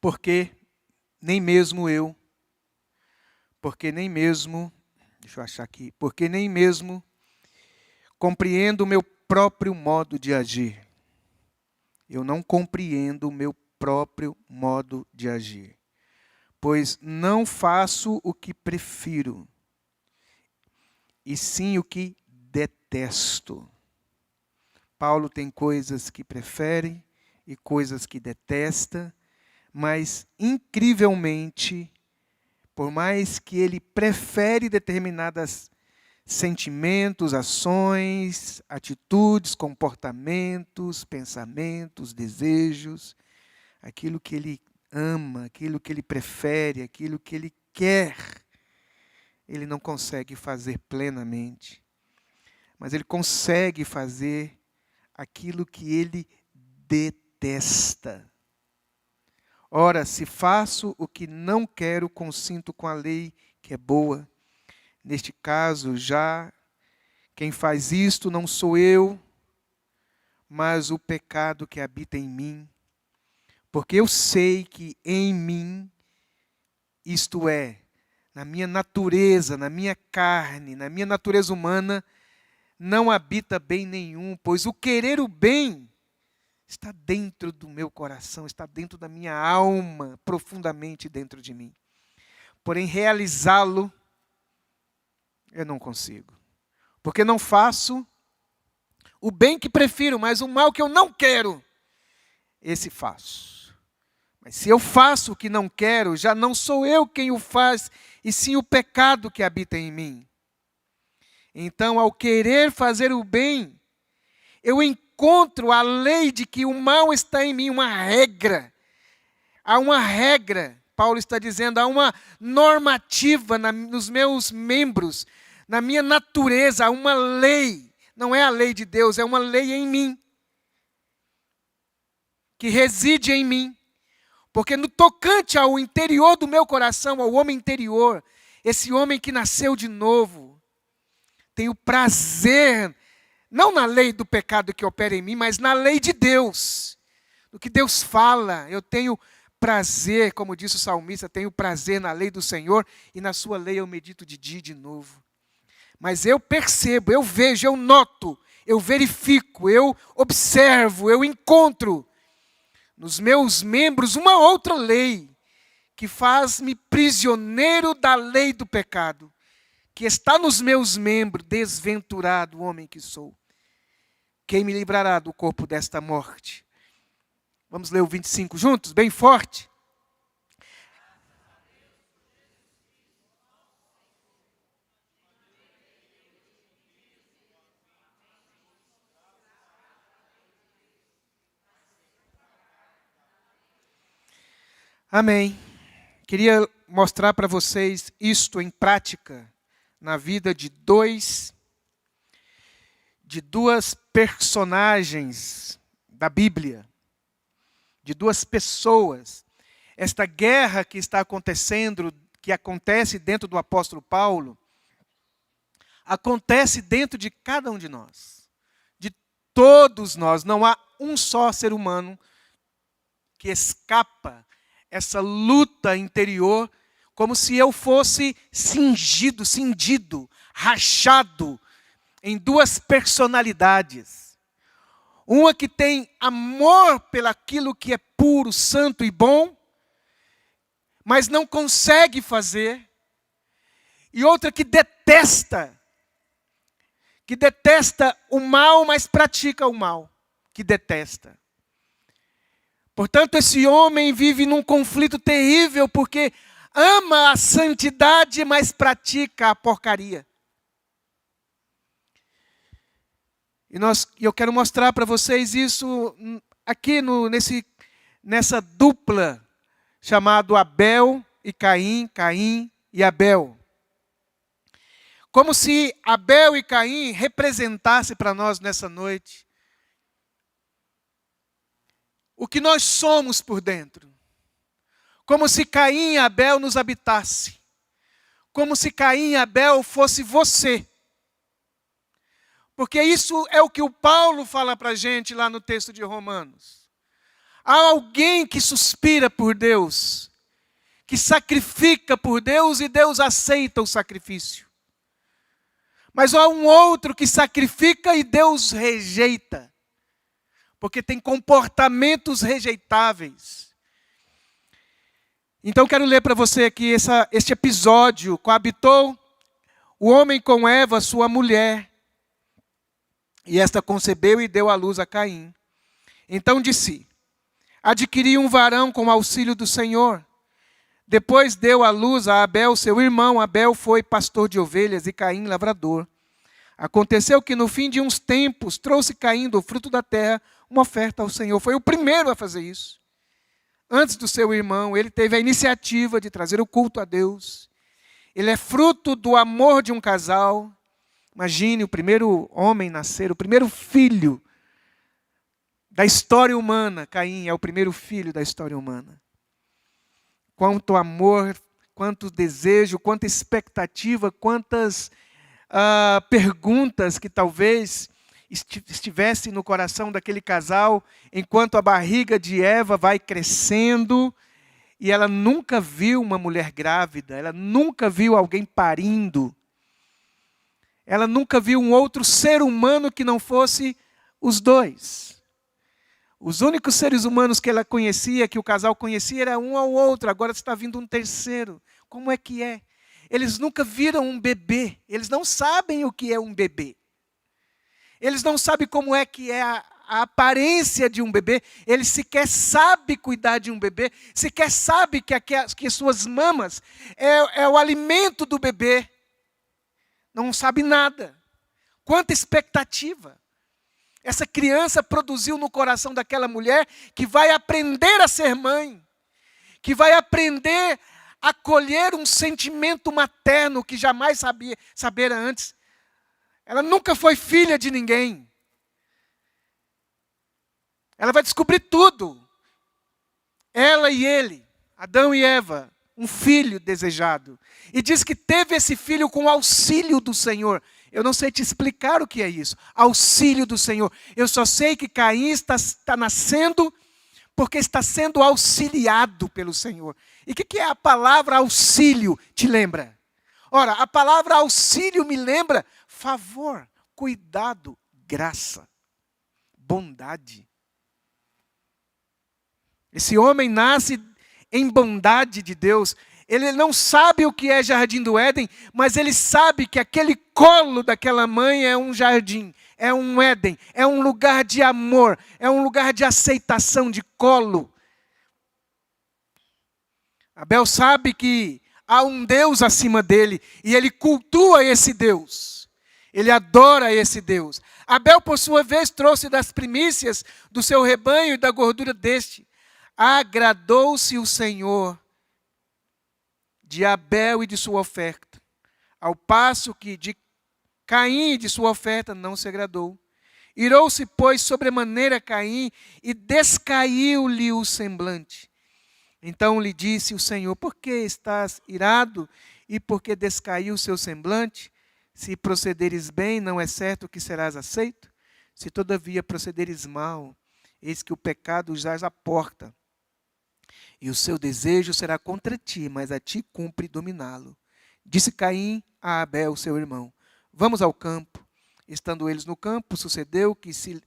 porque nem mesmo eu, porque nem mesmo, deixa eu achar aqui, porque nem mesmo compreendo o meu próprio modo de agir. Eu não compreendo o meu próprio modo de agir, pois não faço o que prefiro, e sim o que detesto. Paulo tem coisas que prefere e coisas que detesta, mas incrivelmente, por mais que ele prefere determinadas sentimentos, ações, atitudes, comportamentos, pensamentos, desejos, aquilo que ele ama, aquilo que ele prefere, aquilo que ele quer, ele não consegue fazer plenamente. Mas ele consegue fazer aquilo que ele detesta. Ora, se faço o que não quero, consinto com a lei que é boa. Neste caso, já quem faz isto não sou eu, mas o pecado que habita em mim. Porque eu sei que em mim, isto é, na minha natureza, na minha carne, na minha natureza humana, não habita bem nenhum, pois o querer o bem está dentro do meu coração, está dentro da minha alma, profundamente dentro de mim. Porém, realizá-lo, eu não consigo. Porque não faço o bem que prefiro, mas o mal que eu não quero, esse faço. Mas se eu faço o que não quero, já não sou eu quem o faz, e sim o pecado que habita em mim. Então, ao querer fazer o bem, eu encontro a lei de que o mal está em mim, uma regra. Há uma regra, Paulo está dizendo, há uma normativa nos meus membros, na minha natureza, há uma lei. Não é a lei de Deus, é uma lei em mim, que reside em mim. Porque no tocante ao interior do meu coração, ao homem interior, esse homem que nasceu de novo, tem o prazer, não na lei do pecado que opera em mim, mas na lei de Deus. Do que Deus fala, eu tenho prazer, como disse o salmista, tenho prazer na lei do Senhor, e na sua lei eu medito de dia e de novo. Mas eu percebo, eu vejo, eu noto, eu verifico, eu observo, eu encontro nos meus membros uma outra lei que faz-me prisioneiro da lei do pecado, que está nos meus membros, desventurado homem que sou. Quem me livrará do corpo desta morte? Vamos ler o 25 juntos, bem forte. Amém. Queria mostrar para vocês isto em prática, na vida de duas personagens da Bíblia, de duas pessoas. Esta guerra que está acontecendo, que acontece dentro do apóstolo Paulo, acontece dentro de cada um de nós. De todos nós, não há um só ser humano que escapa essa luta interior, como se eu fosse cindido, rachado em duas personalidades. Uma que tem amor pelaquilo que é puro, santo e bom, mas não consegue fazer. E outra que detesta o mal, mas pratica o mal, que detesta. Portanto, esse homem vive num conflito terrível, porque ama a santidade, mas pratica a porcaria. E eu quero mostrar para vocês isso aqui nessa dupla chamado Abel e Caim, Caim e Abel. Como se Abel e Caim representassem para nós nessa noite o que nós somos por dentro. Como se Caim e Abel nos habitasse. Como se Caim e Abel fosse você. Porque isso é o que o Paulo fala para a gente lá no texto de Romanos. Há alguém que suspira por Deus, que sacrifica por Deus e Deus aceita o sacrifício. Mas há um outro que sacrifica e Deus rejeita, porque tem comportamentos rejeitáveis. Então quero ler para você aqui este episódio. Coabitou o homem com Eva, sua mulher, e esta concebeu e deu à luz a Caim. Então disse: adquiri um varão com auxílio do Senhor. Depois deu à luz a Abel, seu irmão. Abel foi pastor de ovelhas e Caim lavrador. Aconteceu que no fim de uns tempos trouxe Caim do fruto da terra uma oferta ao Senhor. Foi o primeiro a fazer isso. Antes do seu irmão, ele teve a iniciativa de trazer o culto a Deus. Ele é fruto do amor de um casal. Imagine o primeiro homem nascer, o primeiro filho da história humana. Caim é o primeiro filho da história humana. Quanto amor, quanto desejo, quanta expectativa, quantas perguntas que talvez estivessem no coração daquele casal, enquanto a barriga de Eva vai crescendo, e ela nunca viu uma mulher grávida, ela nunca viu alguém parindo, ela nunca viu um outro ser humano que não fosse os dois. Os únicos seres humanos que ela conhecia, que o casal conhecia, era um ao outro. Agora está vindo um terceiro. Como é que é? Eles nunca viram um bebê. Eles não sabem o que é um bebê. Eles não sabem como é que é a aparência de um bebê. Eles sequer sabem cuidar de um bebê. Sequer sabem que as suas mamas é o alimento do bebê. Não sabe nada. Quanta expectativa. Essa criança produziu no coração daquela mulher que vai aprender a ser mãe, que vai aprender a colher um sentimento materno que jamais sabera antes. Ela nunca foi filha de ninguém. Ela vai descobrir tudo. Ela e ele, Adão e Eva, um filho desejado. E diz que teve esse filho com o auxílio do Senhor. Eu não sei te explicar o que é isso. Auxílio do Senhor. Eu só sei que Caim está nascendo porque está sendo auxiliado pelo Senhor. E o que é a palavra auxílio? Te lembra? Ora, a palavra auxílio me lembra favor, cuidado, graça, bondade. Esse homem nasce em bondade de Deus. Ele não sabe o que é jardim do Éden, mas ele sabe que aquele colo daquela mãe é um jardim, é um Éden, é um lugar de amor, é um lugar de aceitação, de colo. Abel sabe que há um Deus acima dele e ele cultua esse Deus. Ele adora esse Deus. Abel, por sua vez, trouxe das primícias do seu rebanho e da gordura deste. Agradou-se o Senhor de Abel e de sua oferta, ao passo que de Caim e de sua oferta não se agradou. Irou-se, pois, sobremaneira Caim e descaiu-lhe o semblante. Então lhe disse o Senhor: por que estás irado e por que descaiu o seu semblante? Se procederes bem, não é certo que serás aceito? Se todavia procederes mal, eis que o pecado jaz à porta. E o seu desejo será contra ti, mas a ti cumpre dominá-lo. Disse Caim a Abel, seu irmão: vamos ao campo. Estando eles no campo, sucedeu que se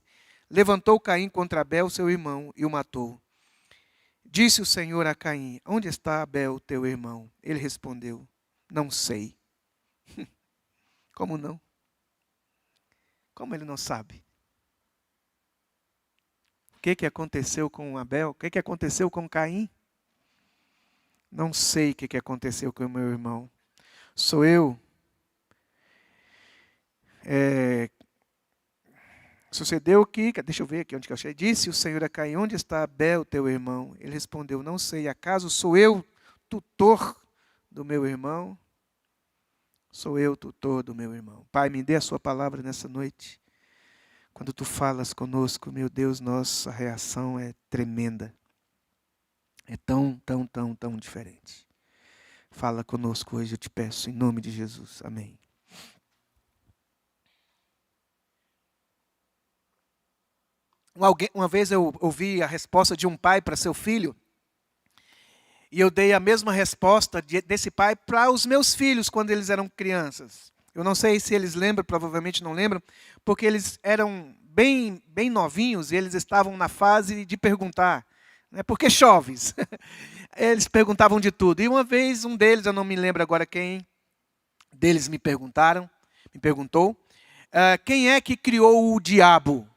levantou Caim contra Abel, seu irmão, e o matou. Disse o Senhor a Caim: onde está Abel, teu irmão? Ele respondeu: não sei. Como não? Como ele não sabe? O que aconteceu com Abel? O que aconteceu com Caim? Não sei o que aconteceu com o meu irmão. Sou eu. Sucedeu que, deixa eu ver aqui onde que eu achei. Disse o Senhor a Caim: onde está Abel, teu irmão? Ele respondeu: não sei. Acaso sou eu tutor do meu irmão? Sou eu tutor do meu irmão. Pai, me dê a sua palavra nessa noite. Quando tu falas conosco, meu Deus, nossa reação é tremenda. É tão diferente. Fala conosco hoje, eu te peço, em nome de Jesus. Amém. Uma vez eu ouvi a resposta de um pai para seu filho, e eu dei a mesma resposta desse pai para os meus filhos quando eles eram crianças. Eu não sei se eles lembram, provavelmente não lembram, porque eles eram bem novinhos e eles estavam na fase de perguntar. Né? Porque choves. Eles perguntavam de tudo. E uma vez um deles, eu não me lembro agora quem deles me perguntou, quem é que criou o diabo?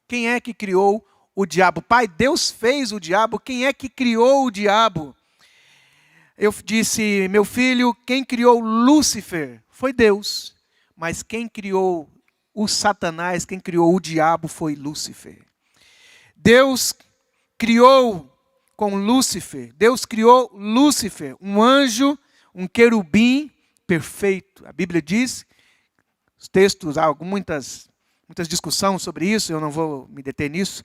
Quem é que criou o diabo? Pai, Deus fez o diabo, quem é que criou o diabo? Eu disse, meu filho, quem criou Lúcifer foi Deus. Mas quem criou o Satanás, quem criou o diabo foi Lúcifer. Deus criou com Lúcifer, um anjo, um querubim perfeito. A Bíblia diz, os textos, há muitas discussões sobre isso, eu não vou me deter nisso,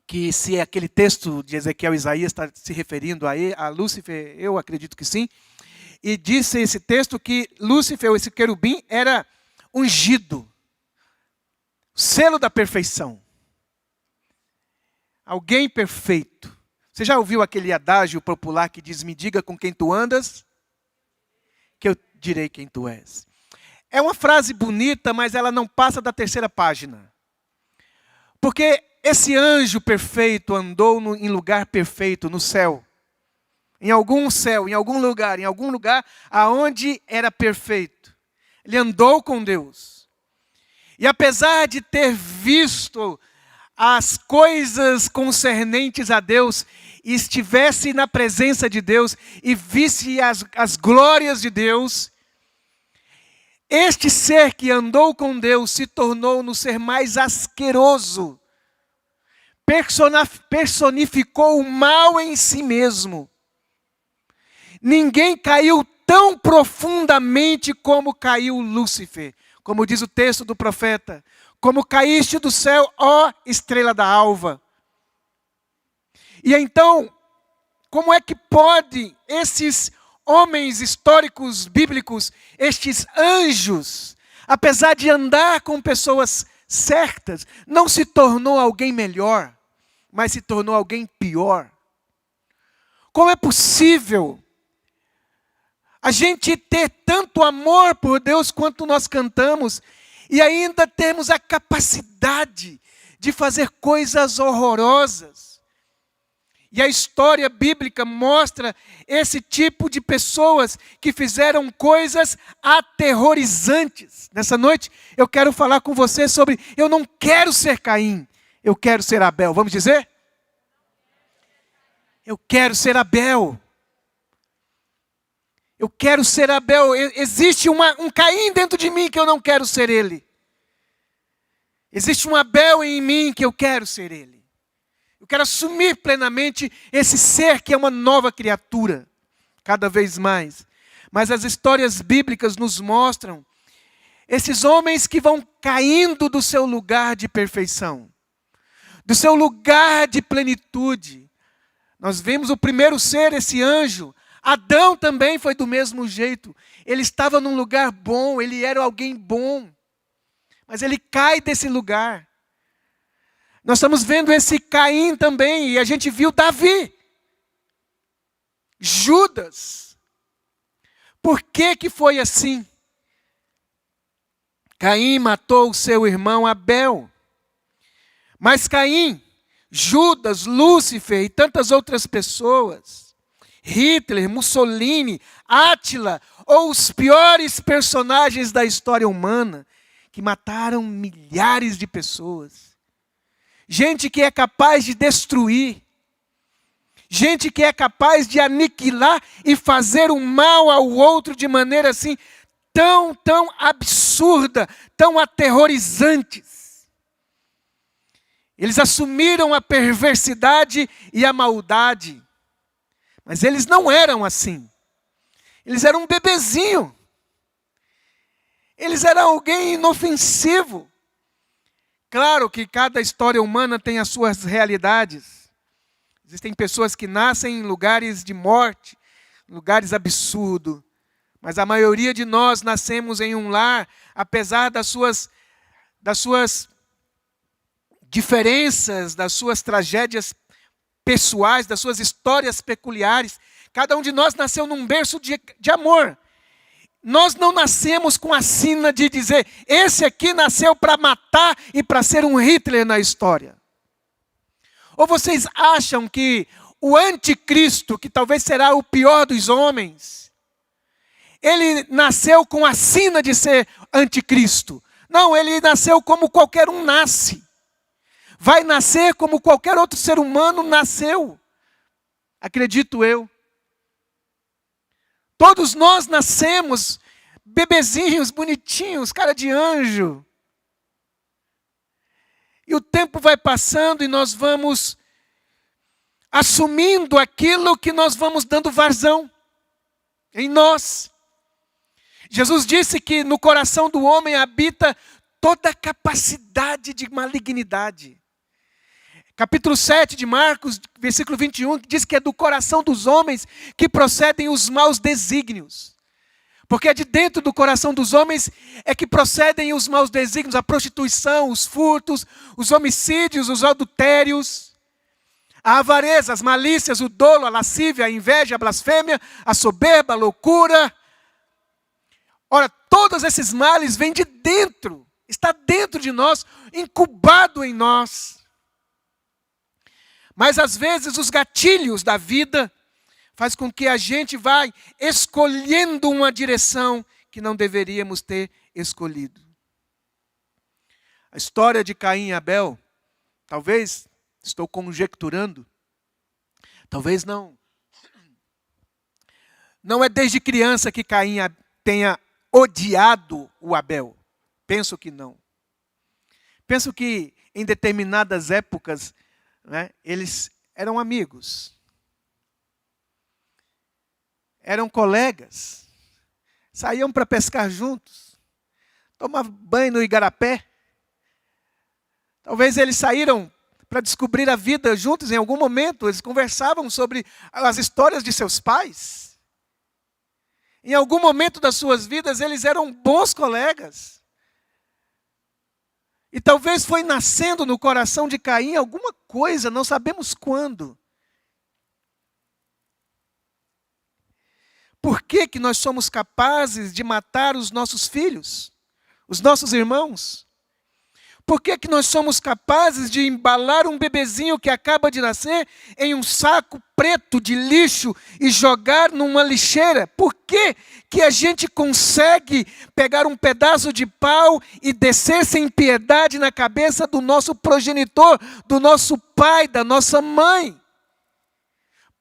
que se aquele texto de Ezequiel e Isaías está se referindo a Lúcifer, eu acredito que sim. E disse esse texto que Lúcifer, esse querubim, era ungido, selo da perfeição. Alguém perfeito. Você já ouviu aquele adágio popular que diz, me diga com quem tu andas, que eu direi quem tu és. É uma frase bonita, mas ela não passa da 3ª página. Porque esse anjo perfeito andou em lugar perfeito, no céu. Em algum céu, em algum lugar aonde era perfeito. Ele andou com Deus. E apesar de ter visto as coisas concernentes a Deus, e estivesse na presença de Deus, e visse as glórias de Deus, este ser que andou com Deus se tornou no ser mais asqueroso. Personificou o mal em si mesmo. Ninguém caiu tão profundamente como caiu Lúcifer. Como diz o texto do profeta. Como caíste do céu, ó estrela da alva. E então, como é que pode esses homens históricos, bíblicos, estes anjos, apesar de andar com pessoas certas, não se tornou alguém melhor, mas se tornou alguém pior? Como é possível a gente ter tanto amor por Deus quanto nós cantamos e ainda termos a capacidade de fazer coisas horrorosas? E a história bíblica mostra esse tipo de pessoas que fizeram coisas aterrorizantes. Nessa noite eu quero falar com você sobre, eu não quero ser Caim, eu quero ser Abel. Vamos dizer? Eu quero ser Abel. Eu quero ser Abel. Existe um Caim dentro de mim que eu não quero ser ele. Existe um Abel em mim que eu quero ser ele. Eu quero assumir plenamente esse ser que é uma nova criatura, cada vez mais. Mas as histórias bíblicas nos mostram esses homens que vão caindo do seu lugar de perfeição, do seu lugar de plenitude. Nós vemos o primeiro ser, esse anjo. Adão também foi do mesmo jeito. Ele estava num lugar bom, ele era alguém bom. Mas ele cai desse lugar. Nós estamos vendo esse Caim também, e a gente viu Davi. Judas. Por que foi assim? Caim matou o seu irmão Abel. Mas Caim, Judas, Lúcifer e tantas outras pessoas, Hitler, Mussolini, Átila, ou os piores personagens da história humana, que mataram milhares de pessoas. Gente que é capaz de destruir. Gente que é capaz de aniquilar e fazer o mal ao outro de maneira assim, tão absurda, tão aterrorizantes. Eles assumiram a perversidade e a maldade. Mas eles não eram assim. Eles eram um bebezinho. Eles eram alguém inofensivo. Claro que cada história humana tem as suas realidades. Existem pessoas que nascem em lugares de morte, lugares absurdos. Mas a maioria de nós nascemos em um lar, apesar das suas diferenças, das suas tragédias pessoais, das suas histórias peculiares. Cada um de nós nasceu num berço de amor. Nós não nascemos com a sina de dizer, esse aqui nasceu para matar e para ser um Hitler na história. Ou vocês acham que o anticristo, que talvez será o pior dos homens, ele nasceu com a sina de ser anticristo? Não, ele nasceu como qualquer um nasce. Vai nascer como qualquer outro ser humano nasceu. Acredito eu. Todos nós nascemos bebezinhos, bonitinhos, cara de anjo. E o tempo vai passando e nós vamos assumindo aquilo que nós vamos dando vazão em nós. Jesus disse que no coração do homem habita toda a capacidade de malignidade. Capítulo 7 de Marcos, versículo 21, diz que é do coração dos homens que procedem os maus desígnios. Porque é de dentro do coração dos homens é que procedem os maus desígnios, a prostituição, os furtos, os homicídios, os adultérios, a avareza, as malícias, o dolo, a lascívia, a inveja, a blasfêmia, a soberba, a loucura. Ora, todos esses males vêm de dentro, está dentro de nós, incubado em nós. Mas às vezes os gatilhos da vida faz com que a gente vá escolhendo uma direção que não deveríamos ter escolhido. A história de Caim e Abel, talvez, estou conjecturando, talvez não é desde criança que Caim tenha odiado o Abel. Penso que não. Penso que em determinadas épocas, eles eram amigos, eram colegas, saíam para pescar juntos, tomavam banho no igarapé. Talvez eles saíram para descobrir a vida juntos em algum momento, eles conversavam sobre as histórias de seus pais. Em algum momento das suas vidas eles eram bons colegas. E talvez foi nascendo no coração de Caim alguma coisa, não sabemos quando. Por que que nós somos capazes de matar os nossos filhos, os nossos irmãos? Por que que nós somos capazes de embalar um bebezinho que acaba de nascer em um saco preto de lixo e jogar numa lixeira? Por que que a gente consegue pegar um pedaço de pau e descer sem piedade na cabeça do nosso progenitor, do nosso pai, da nossa mãe?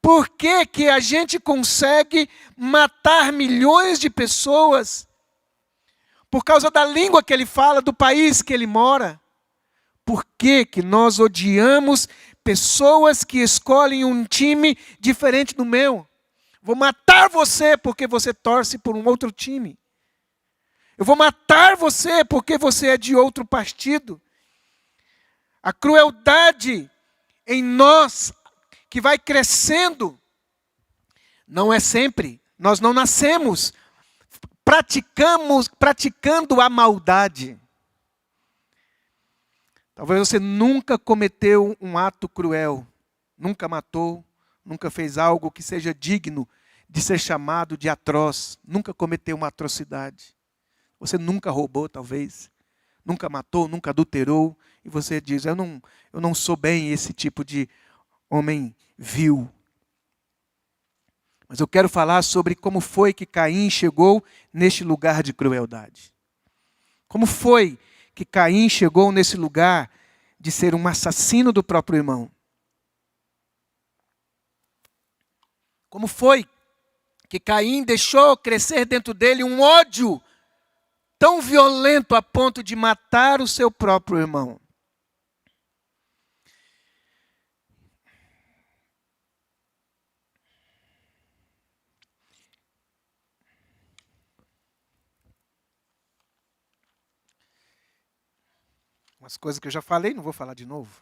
Por que que a gente consegue matar milhões de pessoas por causa da língua que ele fala, do país que ele mora? Por que que nós odiamos pessoas que escolhem um time diferente do meu? Vou matar você porque você torce por um outro time. Eu vou matar você porque você é de outro partido. A crueldade em nós que vai crescendo, não é sempre. Nós não nascemos praticando a maldade. Talvez você nunca cometeu um ato cruel, nunca matou, nunca fez algo que seja digno de ser chamado de atroz, nunca cometeu uma atrocidade. Você nunca roubou, talvez, nunca matou, nunca adulterou, e você diz, eu não sou bem esse tipo de homem vil. Mas eu quero falar sobre como foi que Caim chegou neste lugar de crueldade. Como foi que Caim chegou nesse lugar de ser um assassino do próprio irmão? Como foi que Caim deixou crescer dentro dele um ódio tão violento a ponto de matar o seu próprio irmão? Umas coisas que eu já falei, não vou falar de novo.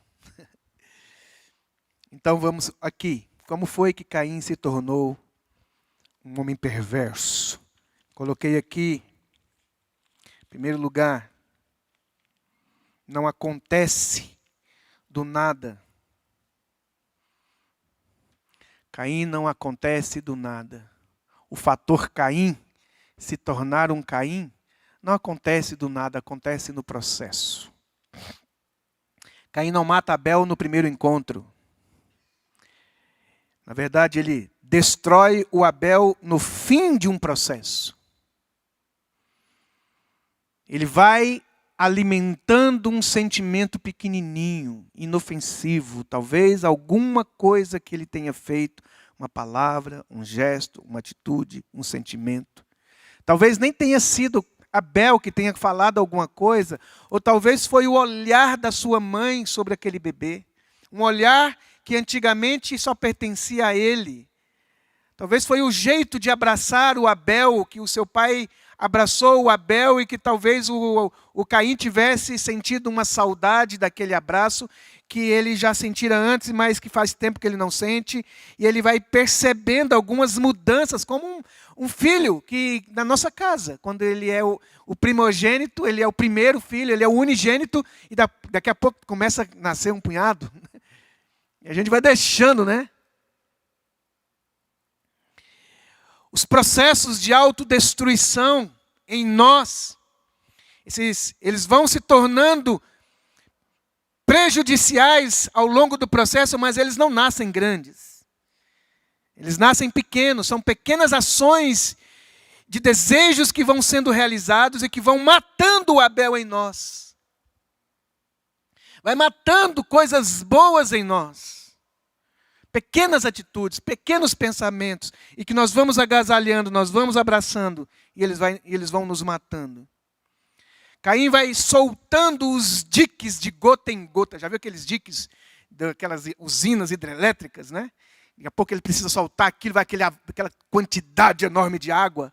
Então vamos aqui. Como foi que Caim se tornou um homem perverso? Coloquei aqui, em primeiro lugar, não acontece do nada. Caim não acontece do nada. O fator Caim se tornar um Caim não acontece do nada, acontece no processo. Caim não mata Abel no primeiro encontro. Na verdade, ele destrói o Abel no fim de um processo. Ele vai alimentando um sentimento pequenininho, inofensivo, talvez alguma coisa que ele tenha feito, uma palavra, um gesto, uma atitude, um sentimento. Talvez nem tenha sido Abel que tenha falado alguma coisa, ou talvez foi o olhar da sua mãe sobre aquele bebê, um olhar que antigamente só pertencia a ele. Talvez foi o jeito de abraçar o Abel, que o seu pai abraçou o Abel e que talvez o Caim tivesse sentido uma saudade daquele abraço que ele já sentira antes, mas que faz tempo que ele não sente. E ele vai percebendo algumas mudanças, como um filho que na nossa casa, quando ele é o primogênito, ele é o primeiro filho, ele é o unigênito, e daqui a pouco começa a nascer um punhado. E a gente vai deixando, né? Os processos de autodestruição em nós, eles vão se tornando prejudiciais ao longo do processo, mas eles não nascem grandes. Eles nascem pequenos, são pequenas ações de desejos que vão sendo realizados e que vão matando o Abel em nós. Vai matando coisas boas em nós. Pequenas atitudes, pequenos pensamentos, e que nós vamos agasalhando, nós vamos abraçando, e eles vão nos matando. Caim vai soltando os diques de gota em gota. Já viu aqueles diques daquelas usinas hidrelétricas, né? Daqui a pouco ele precisa soltar aquilo, vai aquela quantidade enorme de água.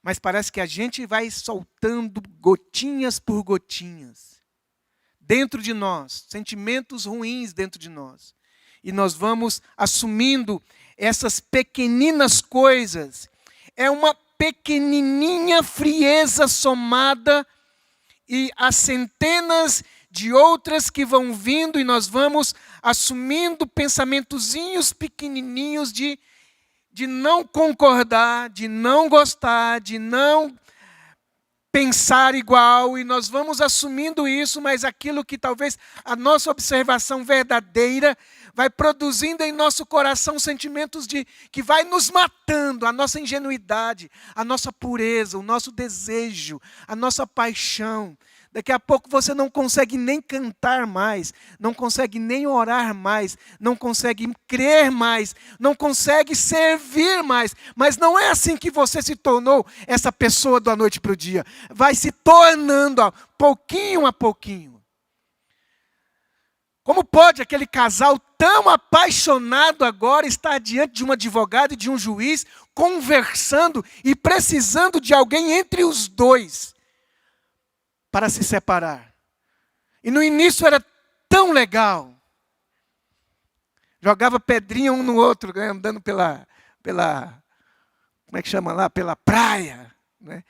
Mas parece que a gente vai soltando gotinhas por gotinhas. Dentro de nós, sentimentos ruins dentro de nós. E nós vamos assumindo essas pequeninas coisas. É uma pequenininha frieza somada e as centenas de outras que vão vindo e nós vamos assumindo pensamentozinhos pequenininhos de não concordar, de não gostar, de não pensar igual, e nós vamos assumindo isso, mas aquilo que talvez a nossa observação verdadeira vai produzindo em nosso coração sentimentos que vai nos matando, a nossa ingenuidade, a nossa pureza, o nosso desejo, a nossa paixão. Daqui a pouco você não consegue nem cantar mais, não consegue nem orar mais, não consegue crer mais, não consegue servir mais. Mas não é assim que você se tornou essa pessoa da noite para o dia. Vai se tornando, pouquinho a pouquinho. Como pode aquele casal tão apaixonado agora estar diante de um advogado e de um juiz, conversando e precisando de alguém entre os dois para se separar? E no início era tão legal. Jogava pedrinha um no outro, né, andando pela como é que chama lá? Pela praia, né?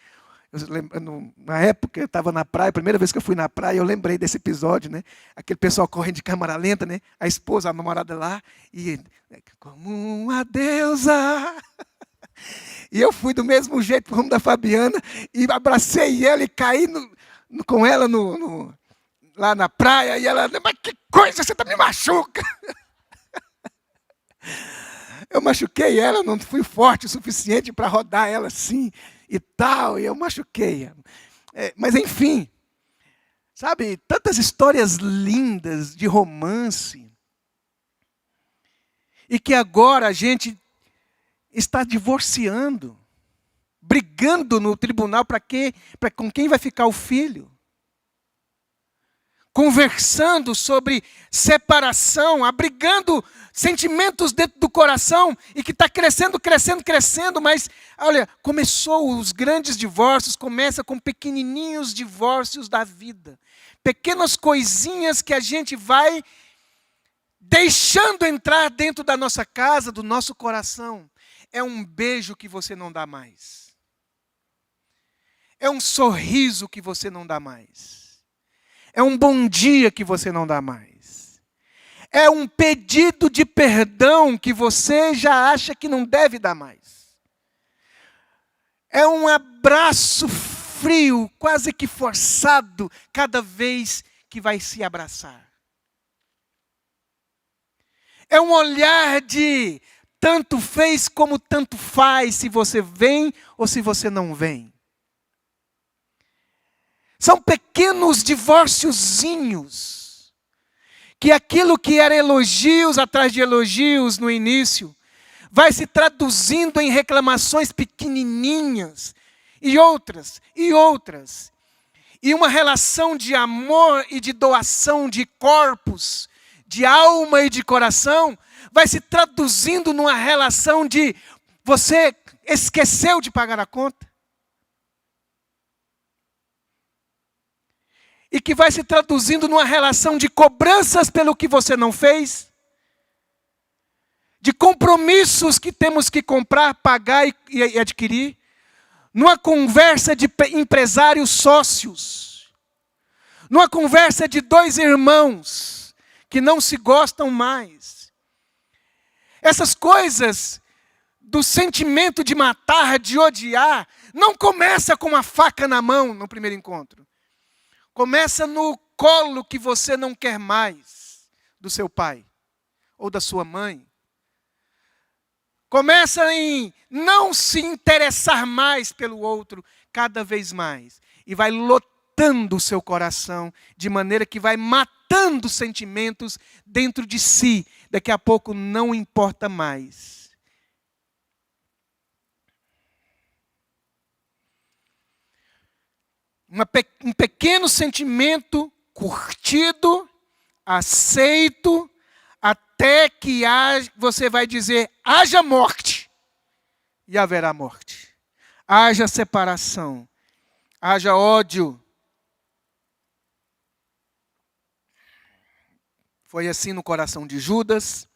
Na época eu estava na praia, a primeira vez que eu fui na praia, eu lembrei desse episódio, né? Aquele pessoal correndo de câmera lenta, né? A esposa, a namorada lá, e como uma deusa. E eu fui do mesmo jeito para o rumo da Fabiana, e abracei ela e caí com ela lá na praia, e ela, mas que coisa, você me machuca. Eu machuquei ela, não fui forte o suficiente para rodar ela assim e tal, e eu machuquei. Mas enfim, sabe, tantas histórias lindas de romance, e que agora a gente está divorciando, brigando no tribunal com quem vai ficar o filho. Conversando sobre separação, abrigando sentimentos dentro do coração e que está crescendo, crescendo, crescendo, mas, olha, começou os grandes divórcios, começa com pequenininhos divórcios da vida. Pequenas coisinhas que a gente vai deixando entrar dentro da nossa casa, do nosso coração. É um beijo que você não dá mais. É um sorriso que você não dá mais. É um bom dia que você não dá mais. É um pedido de perdão que você já acha que não deve dar mais. É um abraço frio, quase que forçado, cada vez que vai se abraçar. É um olhar de tanto fez como tanto faz, se você vem ou se você não vem. São pequenos divórciozinhos, que aquilo que era elogios atrás de elogios no início, vai se traduzindo em reclamações pequenininhas, e outras, e outras. E uma relação de amor e de doação de corpos, de alma e de coração, vai se traduzindo numa relação de você esqueceu de pagar a conta. E que vai se traduzindo numa relação de cobranças pelo que você não fez, de compromissos que temos que comprar, pagar e adquirir, numa conversa de empresários sócios, numa conversa de dois irmãos que não se gostam mais. Essas coisas do sentimento de matar, de odiar, não começa com uma faca na mão no primeiro encontro. Começa no colo que você não quer mais do seu pai ou da sua mãe. Começa em não se interessar mais pelo outro cada vez mais. E vai lotando o seu coração de maneira que vai matando sentimentos dentro de si. Daqui a pouco não importa mais. Um pequeno sentimento curtido, aceito, até que você vai dizer, haja morte, e haverá morte. Haja separação, haja ódio. Foi assim no coração de Judas,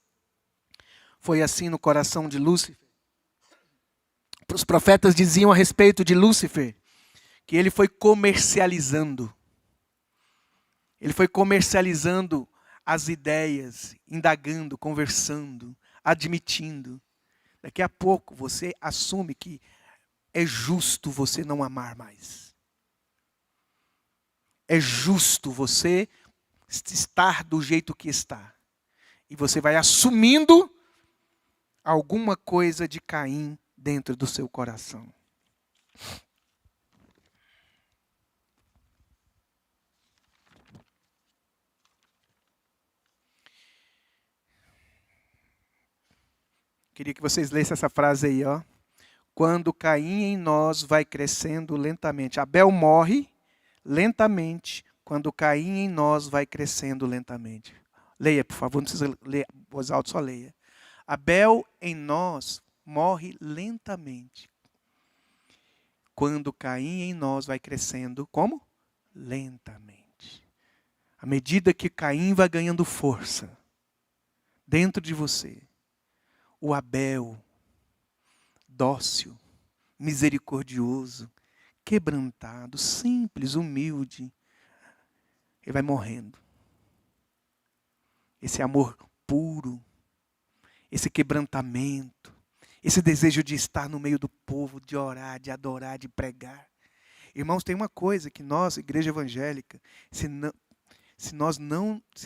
foi assim no coração de Lúcifer. Os profetas diziam a respeito de Lúcifer, que ele foi comercializando. Ele foi comercializando as ideias, indagando, conversando, admitindo. Daqui a pouco você assume que é justo você não amar mais. É justo você estar do jeito que está. E você vai assumindo alguma coisa de Caim dentro do seu coração. Queria que vocês lessem essa frase aí, ó. Quando Caim em nós vai crescendo lentamente. Abel morre lentamente, quando Caim em nós vai crescendo lentamente. Leia, por favor, não precisa ler voz alta, só leia. Abel em nós morre lentamente, quando Caim em nós vai crescendo, como? Lentamente. À medida que Caim vai ganhando força dentro de você, o Abel, dócil, misericordioso, quebrantado, simples, humilde, ele vai morrendo. Esse amor puro, esse quebrantamento, esse desejo de estar no meio do povo, de orar, de adorar, de pregar. Irmãos, tem uma coisa que nós, igreja evangélica, se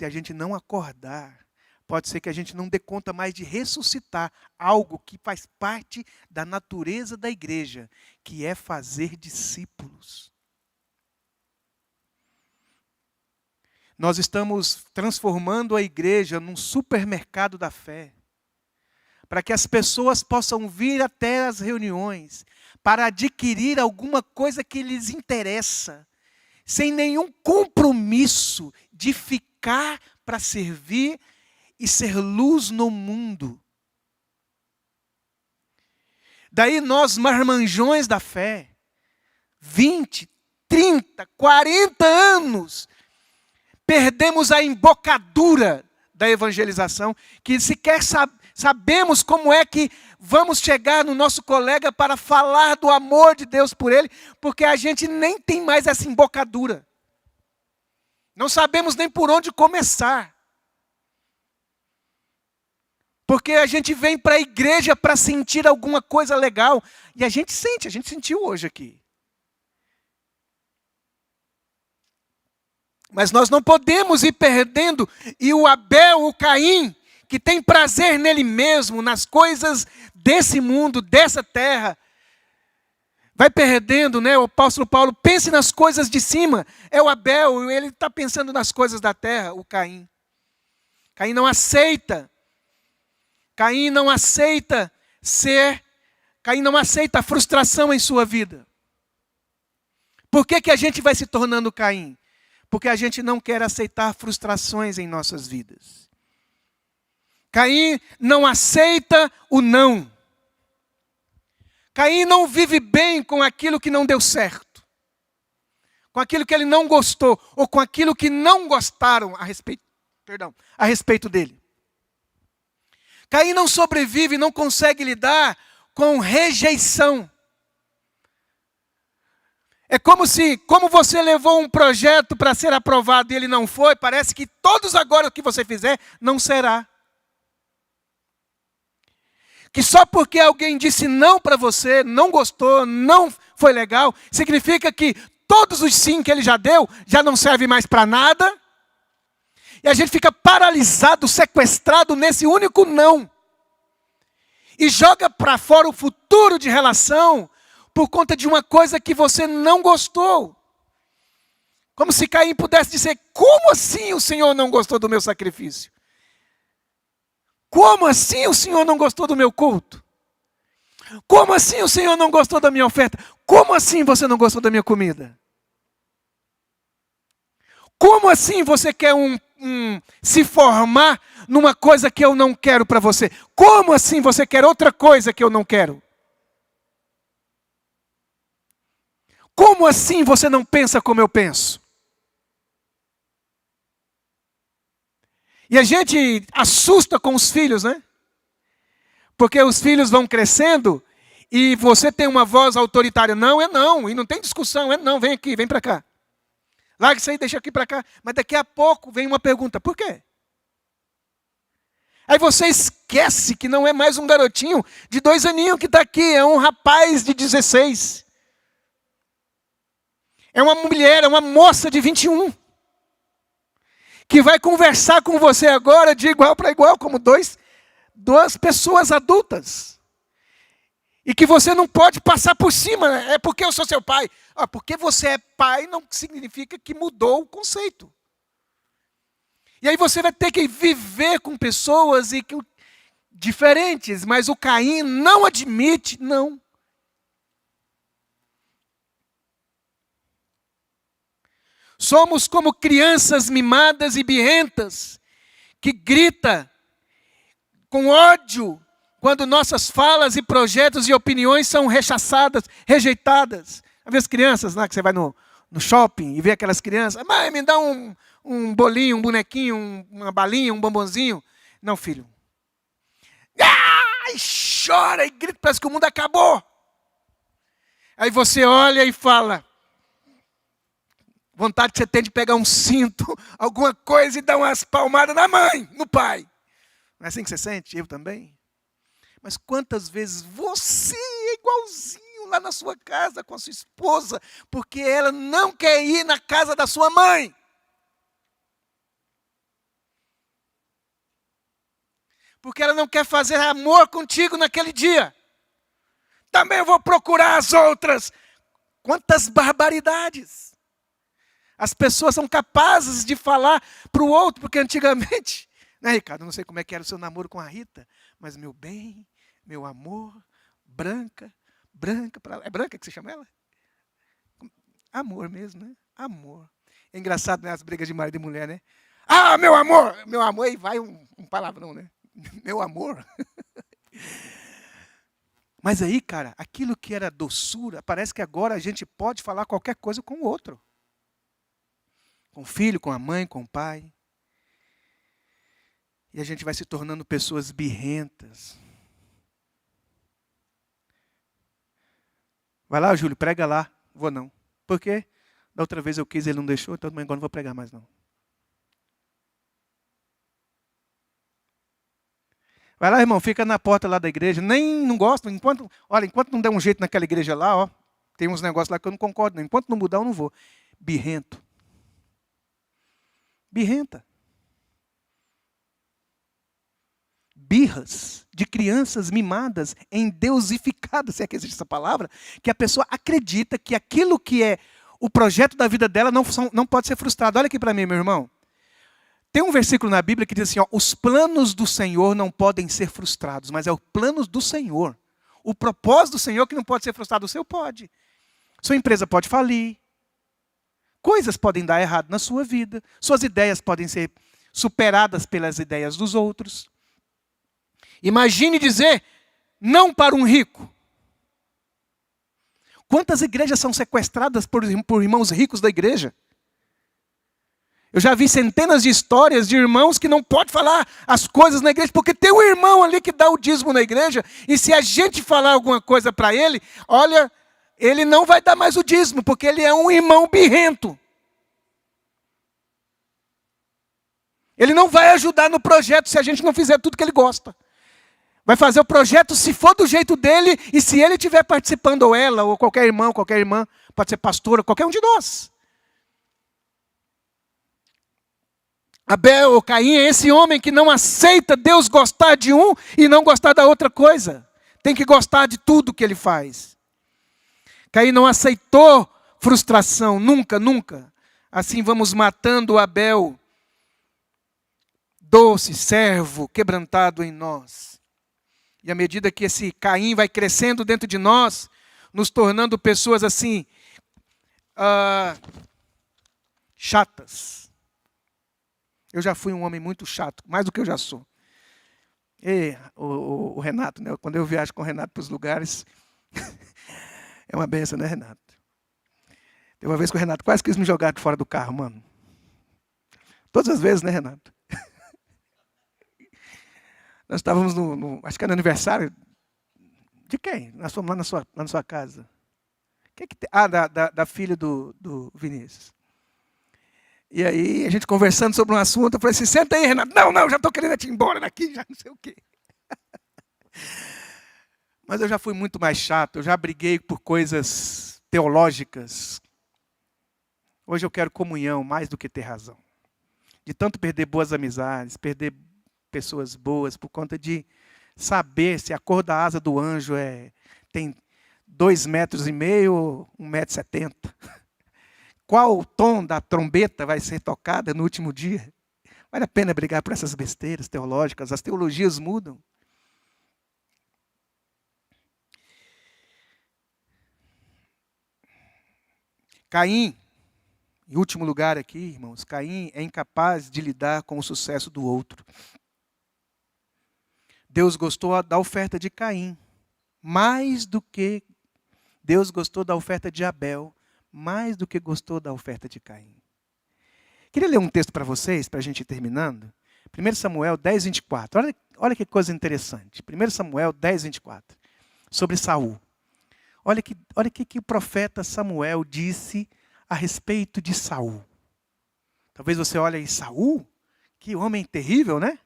a gente não acordar, pode ser que a gente não dê conta mais de ressuscitar algo que faz parte da natureza da igreja, que é fazer discípulos. Nós estamos transformando a igreja num supermercado da fé, para que as pessoas possam vir até as reuniões, para adquirir alguma coisa que lhes interessa, sem nenhum compromisso de ficar para servir e ser luz no mundo. Daí nós, marmanjões da fé, 20, 30, 40 anos, perdemos a embocadura da evangelização, que sequer sabemos como é que vamos chegar no nosso colega para falar do amor de Deus por ele, porque a gente nem tem mais essa embocadura. Não sabemos nem por onde começar. Porque a gente vem para a igreja para sentir alguma coisa legal. E a gente sentiu hoje aqui. Mas nós não podemos ir perdendo. E o Abel, o Caim, que tem prazer nele mesmo, nas coisas desse mundo, dessa terra, vai perdendo, né? O apóstolo Paulo, pense nas coisas de cima. É o Abel, ele está pensando nas coisas da terra, o Caim. Caim não aceita. Caim não aceita a frustração em sua vida. Por que a gente vai se tornando Caim? Porque a gente não quer aceitar frustrações em nossas vidas. Caim não aceita o não. Caim não vive bem com aquilo que não deu certo. Com aquilo que ele não gostou. Ou com aquilo que não gostaram a respeito dele. Caim não sobrevive, não consegue lidar com rejeição. É como você levou um projeto para ser aprovado e ele não foi, parece que todos agora o que você fizer não será. Que só porque alguém disse não para você, não gostou, não foi legal, significa que todos os sim que ele já deu, já não serve mais para nada. E a gente fica paralisado, sequestrado nesse único não. E joga para fora o futuro de relação por conta de uma coisa que você não gostou. Como se Caim pudesse dizer, como assim o Senhor não gostou do meu sacrifício? Como assim o Senhor não gostou do meu culto? Como assim o Senhor não gostou da minha oferta? Como assim você não gostou da minha comida? Como assim você quer se formar numa coisa que eu não quero para você? Como assim você quer outra coisa que eu não quero? Como assim você não pensa como eu penso? E a gente assusta com os filhos, né? Porque os filhos vão crescendo e você tem uma voz autoritária. Não, é não. E não tem discussão, é não. Vem aqui, vem para cá. Larga isso aí, deixa aqui para cá. Mas daqui a pouco vem uma pergunta. Por quê? Aí você esquece que não é mais um garotinho de 2 aninhos que está aqui. É um rapaz de 16. É uma mulher, é uma moça de 21. Que vai conversar com você agora de igual para igual, como duas pessoas adultas. E que você não pode passar por cima. É porque eu sou seu pai. Porque você é pai não significa que mudou o conceito. E aí você vai ter que viver com pessoas diferentes. Mas o Caim não admite, não. Somos como crianças mimadas e birrentas, que grita com ódio quando nossas falas e projetos e opiniões são rechaçadas, rejeitadas. Às vezes crianças, né, que você vai no shopping e vê aquelas crianças, mãe, me dá um bolinho, um bonequinho, uma balinha, um bombonzinho. Não, filho. E chora e grita, parece que o mundo acabou. Aí você olha e fala, vontade que você tem de pegar um cinto, alguma coisa e dar umas palmadas na mãe, no pai. Não é assim que você sente? Eu também. Mas quantas vezes você é igualzinho lá na sua casa com a sua esposa, porque ela não quer ir na casa da sua mãe. Porque ela não quer fazer amor contigo naquele dia. Também eu vou procurar as outras. Quantas barbaridades. As pessoas são capazes de falar para o outro, porque antigamente, né, Ricardo, não sei como é que era o seu namoro com a Rita, mas meu bem, meu amor, Branca, é Branca que você chama ela? Amor mesmo, né? Amor. É engraçado, né, as brigas de marido e mulher, né? Ah, meu amor, e vai um palavrão, né? Meu amor. Mas aí, cara, aquilo que era doçura, parece que agora a gente pode falar qualquer coisa com o outro. Com o filho, com a mãe, com o pai. E a gente vai se tornando pessoas birrentas. Vai lá, Júlio, prega lá. Vou não. Por quê? Da outra vez eu quis, ele não deixou, então agora não vou pregar mais não. Vai lá, irmão, fica na porta lá da igreja. Nem não gosto. Enquanto não der um jeito naquela igreja lá, ó, tem uns negócios lá que eu não concordo. Não. Enquanto não mudar, eu não vou. Birrento. Birrenta. Birras de crianças mimadas, endeusificadas, se é que existe essa palavra, que a pessoa acredita que aquilo que é o projeto da vida dela não pode ser frustrado. Olha aqui para mim, meu irmão. Tem um versículo na Bíblia que diz assim, ó, os planos do Senhor não podem ser frustrados, mas é os planos do Senhor. O propósito do Senhor que não pode ser frustrado, o seu pode. Sua empresa pode falir. Coisas podem dar errado na sua vida. Suas ideias podem ser superadas pelas ideias dos outros. Imagine dizer não para um rico. Quantas igrejas são sequestradas por irmãos ricos da igreja? Eu já vi centenas de histórias de irmãos que não podem falar as coisas na igreja, porque tem um irmão ali que dá o dízimo na igreja, e se a gente falar alguma coisa para ele, olha, ele não vai dar mais o dízimo, porque ele é um irmão birrento. Ele não vai ajudar no projeto se a gente não fizer tudo que ele gosta. Vai fazer o projeto se for do jeito dele, e se ele estiver participando, ou ela, ou qualquer irmão, qualquer irmã, pode ser pastora, qualquer um de nós. Abel ou Caim é esse homem que não aceita Deus gostar de um e não gostar da outra coisa. Tem que gostar de tudo que ele faz. Caim não aceitou frustração, nunca, nunca. Assim vamos matando Abel, doce, servo, quebrantado em nós. E à medida que esse Caim vai crescendo dentro de nós, nos tornando pessoas assim, chatas. Eu já fui um homem muito chato, mais do que eu já sou. E o Renato, né? Quando eu viajo com o Renato para os lugares, é uma benção, né, Renato? Teve uma vez que o Renato quase quis me jogar de fora do carro, mano. Todas as vezes, né, Renato? Nós estávamos acho que era no aniversário de quem? Nós fomos lá na sua casa. Que tem? Da filha do Vinícius. E aí, a gente conversando sobre um assunto, eu falei assim, senta aí, Renato. Não, já estou querendo te ir embora daqui, já não sei o quê. Mas eu já fui muito mais chato, eu já briguei por coisas teológicas. Hoje eu quero comunhão, mais do que ter razão. De tanto perder boas amizades, perder pessoas boas, por conta de saber se a cor da asa do anjo tem 2,5 metros ou 1,70 m. Qual o tom da trombeta vai ser tocada no último dia? Vale a pena brigar por essas besteiras teológicas, as teologias mudam. Caim, em último lugar aqui, irmãos, Caim é incapaz de lidar com o sucesso do outro. Deus gostou da oferta de Caim, mais do que Deus gostou da oferta de Abel, mais do que gostou da oferta de Caim. Queria ler um texto para vocês, para a gente ir terminando. 1 Samuel 10, 24. Olha que coisa interessante. 1 Samuel 10, 24. Sobre Saul. Olha que o profeta Samuel disse a respeito de Saul. Talvez você olhe aí, Saul? Que homem terrível, né?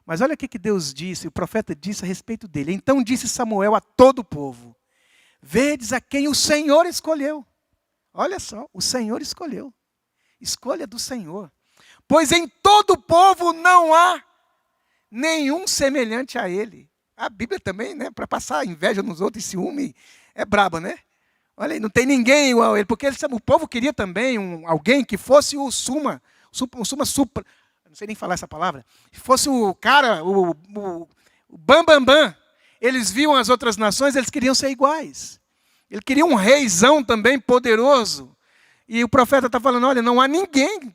Mas olha o que Deus disse, o profeta disse a respeito dele. Então disse Samuel a todo o povo: vedes a quem o Senhor escolheu. Olha só, o Senhor escolheu. Escolha do Senhor. Pois em todo o povo não há nenhum semelhante a ele. A Bíblia também, né? Para passar inveja nos outros e ciúme, é braba, né? Olha aí, não tem ninguém igual a ele. Porque o povo queria também alguém que fosse o suma supra. Não sei nem falar essa palavra. Que fosse o cara, o bam, bam, bam. Eles viam as outras nações, eles queriam ser iguais. Ele queria um reizão também poderoso. E o profeta está falando, olha, não há ninguém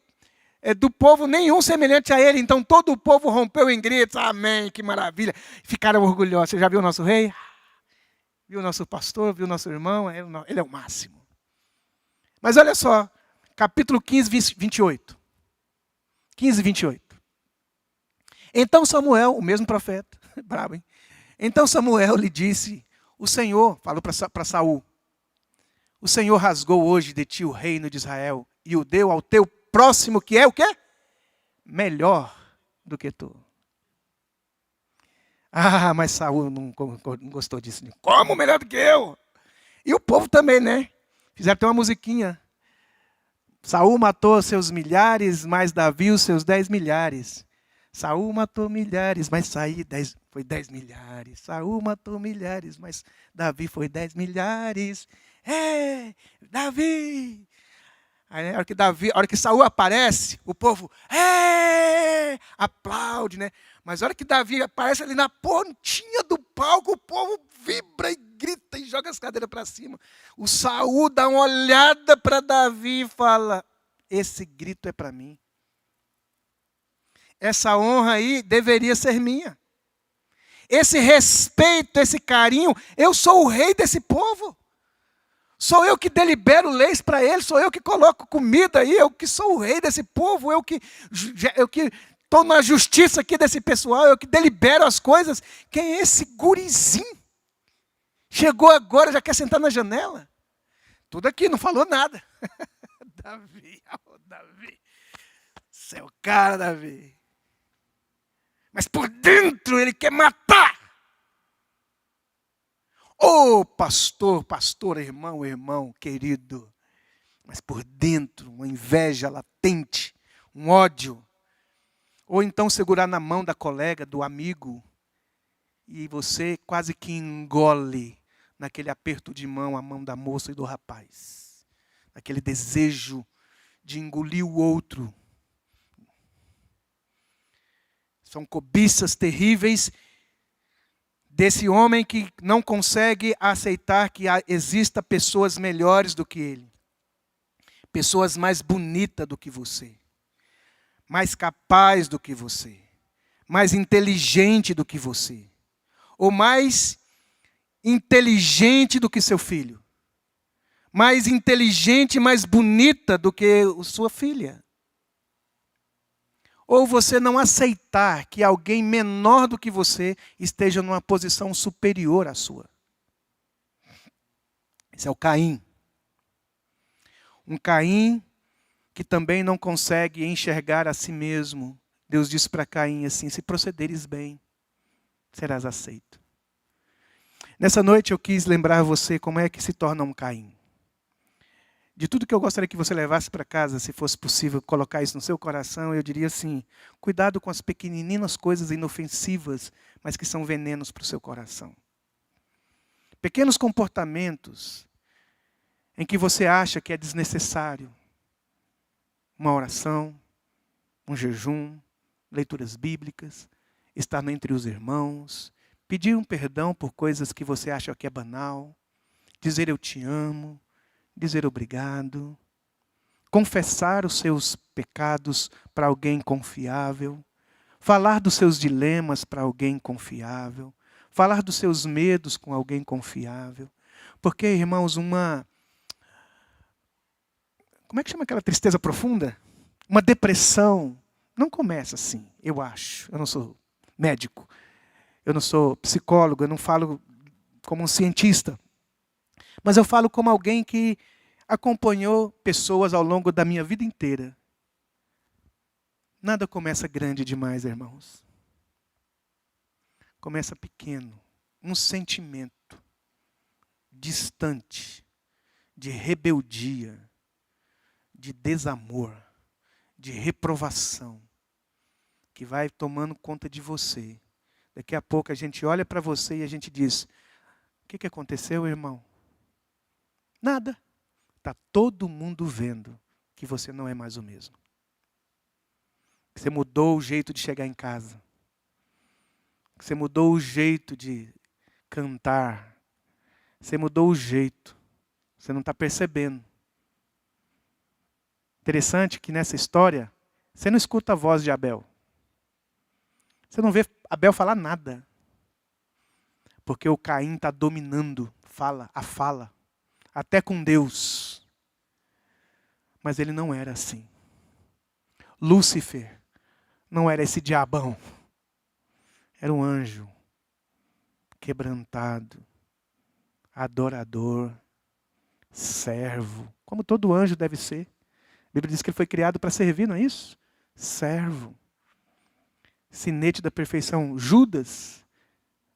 do povo nenhum semelhante a ele. Então todo o povo rompeu em gritos, amém, que maravilha. Ficaram orgulhosos. Você já viu o nosso rei? Viu o nosso pastor? Viu o nosso irmão? Ele é o máximo. Mas olha só, capítulo 15, 28. 15, 28. Então Samuel, o mesmo profeta, brabo, hein? Então Samuel lhe disse, o Senhor, falou para Saul, o Senhor rasgou hoje de ti o reino de Israel e o deu ao teu próximo, que é o quê? Melhor do que tu. Ah, mas Saul não gostou disso. Como melhor do que eu? E o povo também, né? Fizeram até uma musiquinha. Saul matou seus milhares, mas Davi os seus 10 milhares. Saul matou milhares, mas foi 10 milhares. Saul matou milhares, mas Davi foi 10 milhares. É, Davi! Aí, né, a hora que Saul aparece, o povo aplaude, né? Mas a hora que Davi aparece ali na pontinha do palco, o povo vibra e grita e joga as cadeiras para cima. O Saul dá uma olhada para Davi e fala: esse grito é para mim. Essa honra aí deveria ser minha. Esse respeito, esse carinho, eu sou o rei desse povo. Sou eu que delibero leis para eles, sou eu que coloco comida aí, eu que sou o rei desse povo, eu que estou na justiça aqui desse pessoal, eu que delibero as coisas. Quem é esse gurizinho? Chegou agora, já quer sentar na janela? Tudo aqui, não falou nada. Davi, Davi. Você é o cara, Davi. Mas por dentro ele quer matar. Ô pastor, irmão querido. Mas por dentro, uma inveja latente, um ódio. Ou então segurar na mão da colega, do amigo, e você quase que engole naquele aperto de mão a mão da moça e do rapaz. Aquele desejo de engolir o outro. São cobiças terríveis desse homem que não consegue aceitar que exista pessoas melhores do que ele. Pessoas mais bonitas do que você. Mais capaz do que você. Mais inteligente do que você. Ou mais inteligente do que seu filho. Mais inteligente, mais bonita do que sua filha. Ou você não aceitar que alguém menor do que você esteja numa posição superior à sua. Esse é o Caim. Um Caim que também não consegue enxergar a si mesmo. Deus disse para Caim assim: se procederes bem, serás aceito. Nessa noite eu quis lembrar você como é que se torna um Caim. De tudo que eu gostaria que você levasse para casa, se fosse possível colocar isso no seu coração, eu diria assim: cuidado com as pequeninas coisas inofensivas, mas que são venenos para o seu coração. Pequenos comportamentos em que você acha que é desnecessário. Uma oração, um jejum, leituras bíblicas, estar entre os irmãos, pedir um perdão por coisas que você acha que é banal, dizer eu te amo, dizer obrigado, confessar os seus pecados para alguém confiável, falar dos seus dilemas para alguém confiável, falar dos seus medos com alguém confiável. Porque, irmãos, como é que chama aquela tristeza profunda? Uma depressão não começa assim, eu acho. Eu não sou médico, eu não sou psicólogo, eu não falo como um cientista. Mas eu falo como alguém que acompanhou pessoas ao longo da minha vida inteira. Nada começa grande demais, irmãos. Começa pequeno. Um sentimento distante, de rebeldia, de desamor, de reprovação, que vai tomando conta de você. Daqui a pouco a gente olha para você e a gente diz: o que aconteceu, irmão? Nada. Está todo mundo vendo que você não é mais o mesmo. Você mudou o jeito de chegar em casa. Você mudou o jeito de cantar. Você mudou o jeito. Você não está percebendo. Interessante que nessa história, você não escuta a voz de Abel. Você não vê Abel falar nada. Porque o Caim está dominando a fala. Até com Deus. Mas ele não era assim. Lúcifer não era esse diabão. Era um anjo. Quebrantado. Adorador. Servo. Como todo anjo deve ser. A Bíblia diz que ele foi criado para servir, não é isso? Servo. Sinete da perfeição. Judas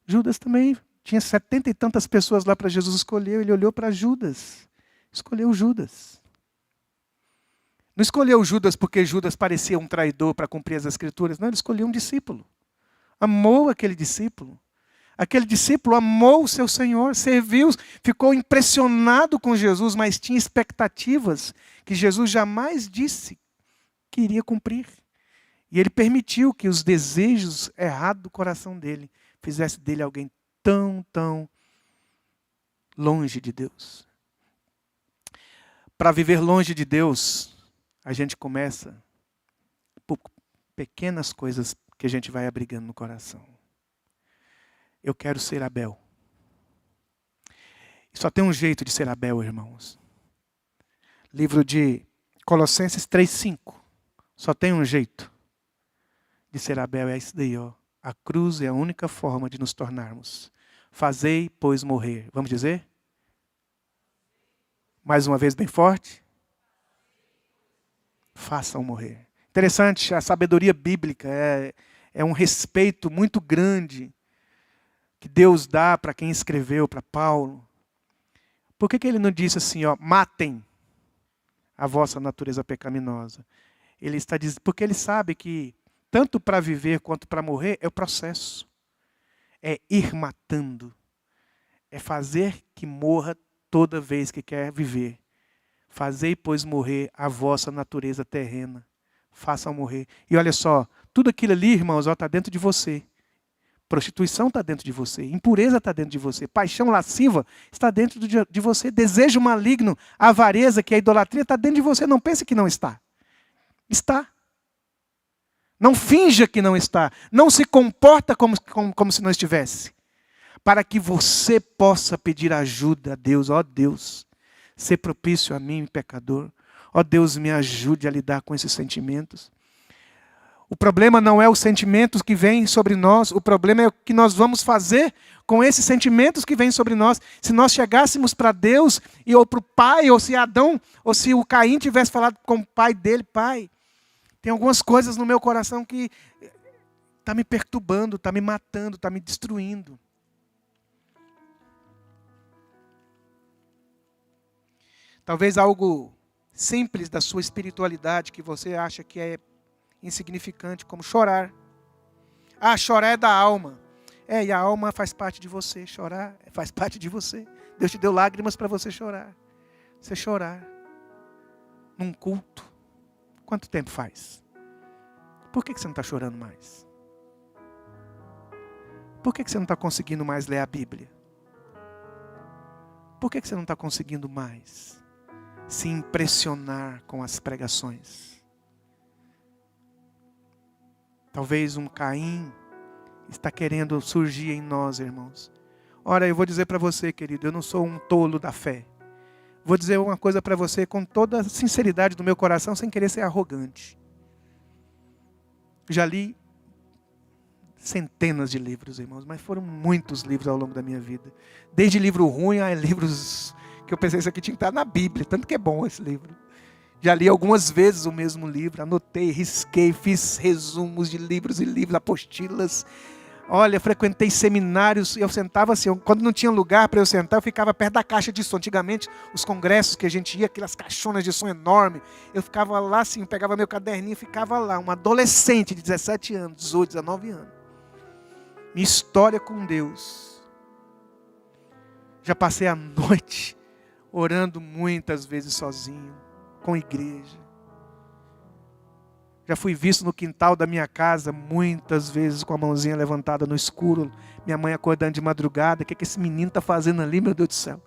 Judas também tinha 70 e tantas pessoas lá para Jesus escolher. Ele olhou para Judas. Escolheu Judas. Não escolheu Judas porque Judas parecia um traidor para cumprir as Escrituras. Não, ele escolheu um discípulo. Amou aquele discípulo. Aquele discípulo amou o seu Senhor, serviu, ficou impressionado com Jesus, mas tinha expectativas que Jesus jamais disse que iria cumprir. E ele permitiu que os desejos errados do coração dele fizesse dele alguém tão longe de Deus. Para viver longe de Deus, a gente começa por pequenas coisas que a gente vai abrigando no coração. Eu quero ser Abel. Só tem um jeito de ser Abel, irmãos. Livro de Colossenses 3:5. Só tem um jeito de ser Abel, é isso daí, ó. A cruz é a única forma de nos tornarmos. Fazei, pois, morrer. Vamos dizer? Mais uma vez bem forte. Façam morrer. Interessante, a sabedoria bíblica é um respeito muito grande que Deus dá para quem escreveu, para Paulo. Por que ele não disse assim, ó, matem a vossa natureza pecaminosa? Ele está dizendo, porque ele sabe que tanto para viver quanto para morrer é o processo. É ir matando. É fazer que morra toda vez que quer viver. Fazei, pois, morrer a vossa natureza terrena. Façam morrer. E olha só, tudo aquilo ali, irmãos, está dentro de você. Prostituição está dentro de você. Impureza está dentro de você. Paixão lasciva está dentro de você. Desejo maligno, avareza, que é a idolatria, está dentro de você. Não pense que não está. Está. Não finja que não está. Não se comporta como se não estivesse. Para que você possa pedir ajuda a Deus. Ó Deus, ser propício a mim, pecador. Ó Deus, me ajude a lidar com esses sentimentos. O problema não é os sentimentos que vêm sobre nós. O problema é o que nós vamos fazer com esses sentimentos que vêm sobre nós. Se nós chegássemos para Deus, ou para o pai, ou se Adão, ou se o Caim tivesse falado com o pai dele, pai, tem algumas coisas no meu coração que está me perturbando, está me matando, está me destruindo. Talvez algo simples da sua espiritualidade que você acha que é insignificante, como chorar. Ah, chorar é da alma. E a alma faz parte de você. Chorar faz parte de você. Deus te deu lágrimas para você chorar. Você chorar num culto. Quanto tempo faz? Por que você não está chorando mais? Por que você não está conseguindo mais ler a Bíblia? Por que você não está conseguindo mais se impressionar com as pregações? Talvez um Caim está querendo surgir em nós, irmãos. Ora, eu vou dizer para você, querido, eu não sou um tolo da fé. Vou dizer uma coisa para você com toda a sinceridade do meu coração, sem querer ser arrogante. Já li centenas de livros, irmãos, mas foram muitos livros ao longo da minha vida. Desde livro ruim a livros que eu pensei, isso aqui tinha que estar na Bíblia, tanto que é bom esse livro. Já li algumas vezes o mesmo livro, anotei, risquei, fiz resumos de livros e livros, apostilas. Olha, frequentei seminários, eu sentava assim, quando não tinha lugar para eu sentar, eu ficava perto da caixa de som. Antigamente, os congressos que a gente ia, aquelas caixonas de som enormes, eu ficava lá assim, eu pegava meu caderninho e ficava lá, um adolescente de 17 anos, 18, 19 anos. Minha história com Deus. Já passei a noite orando muitas vezes sozinho, com igreja. Já fui visto no quintal da minha casa muitas vezes com a mãozinha levantada no escuro. Minha mãe acordando de madrugada. O que esse menino está fazendo ali, meu Deus do céu?